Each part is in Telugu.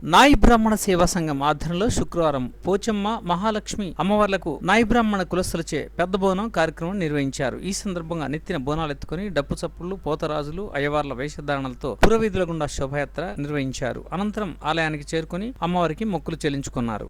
నాయి బ్రాహ్మణ సేవా సంఘం ఆధ్వర్యంలో శుక్రవారం పోచమ్మ మహాలక్ష్మి అమ్మవార్లకు నాయి బ్రాహ్మణ కులస్తులచే పెద్ద బోనం కార్యక్రమం నిర్వహించారు. ఈ సందర్భంగా నెత్తిన బోనాలు ఎత్తుకుని డప్పు చప్పుళ్లు, పోతరాజులు, అయ్యవార్ల వేషధారణలతో పురవీధుల గుండా శోభయాత్ర నిర్వహించారు. అనంతరం ఆలయానికి చేరుకుని అమ్మవారికి మొక్కులు చెల్లించుకున్నారు.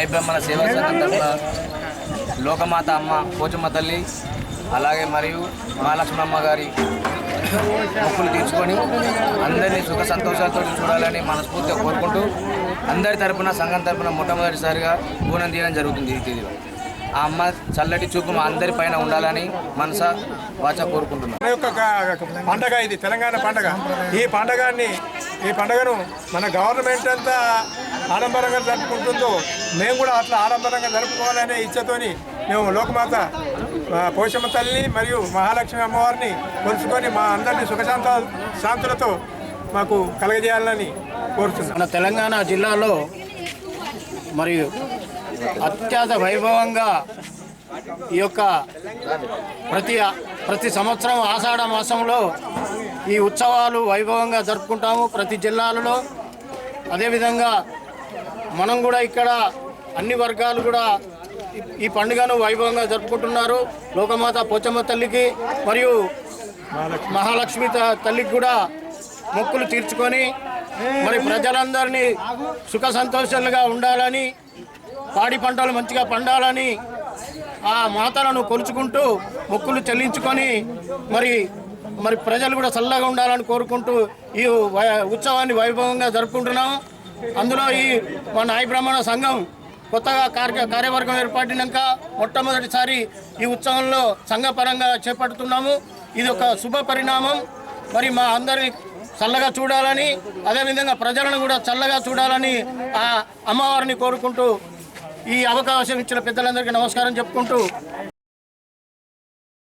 నాయి బ్రహ్మణ సేవా సంఘం తరఫున లోకమాత అమ్మ పోచమ్మ తల్లి అలాగే మరియు మహాలక్ష్మమ్మ గారి మొక్కులు తీర్చుకొని అందరినీ సుఖ సంతోషాలతో చూడాలని మనస్ఫూర్తిగా కోరుకుంటూ అందరి తరపున సంఘం తరపున మొట్టమొదటిసారిగా బోనం తీయడం జరుగుతుంది ఈ తేదీలో. ఆ అమ్మ చల్లటి చూపు మా అందరి పైన ఉండాలని మనస వాచ కోరుకుంటున్నాం. పండగ ఇది తెలంగాణ పండగ. ఈ పండగను మన గవర్నమెంట్ అంతా ఆడంబరంగా జరుపుకుంటుందో మేము కూడా అట్లా ఆడంబరంగా జరుపుకోవాలనే ఇచ్చతోని మేము లోకమాత పోషమ్మ తల్లిని మరియు మహాలక్ష్మి అమ్మవారిని కొలుచుకొని మా అందరినీ శాంతులతో మాకు కలగజేయాలని కోరుతున్నాం. మన తెలంగాణ జిల్లాలో మరియు అత్యంత వైభవంగా ఈ యొక్క ప్రతి సంవత్సరం ఆషాఢ మాసంలో ఈ ఉత్సవాలు వైభవంగా జరుపుకుంటాము ప్రతి జిల్లాలలో. అదేవిధంగా మనం కూడా ఇక్కడ అన్ని వర్గాలు కూడా ఈ పండుగను వైభవంగా జరుపుకుంటున్నారు. లోకమాత పోచమ్మ తల్లికి మరియు మహాలక్ష్మి తల్లికి కూడా మొక్కులు తీర్చుకొని మరి ప్రజలందరినీ సుఖ సంతోషాలుగా ఉండాలని, పాడి పంటలు మంచిగా పండాలని ఆ మాతలను కొలుచుకుంటూ మొక్కులు చెల్లించుకొని మరి ప్రజలు కూడా చల్లగా ఉండాలని కోరుకుంటూ ఈ ఉత్సవాన్ని వైభవంగా జరుపుకుంటున్నాము. అందులో మా నాయి బ్రాహ్మణ సంఘం కొత్తగా కార్యవర్గం ఏర్పడినాక మొట్టమొదటిసారి ఈ ఉత్సవంలో సంఘపరంగా చేపడుతున్నాము. ఇది ఒక శుభ పరిణామం. మరి మా అందరినీ చల్లగా చూడాలని, అదేవిధంగా ప్రజలను కూడా చల్లగా చూడాలని ఆ అమ్మవారిని కోరుకుంటూ ఈ అవకాశం ఇచ్చిన పెద్దలందరికీ నమస్కారం చెప్పుకుంటూ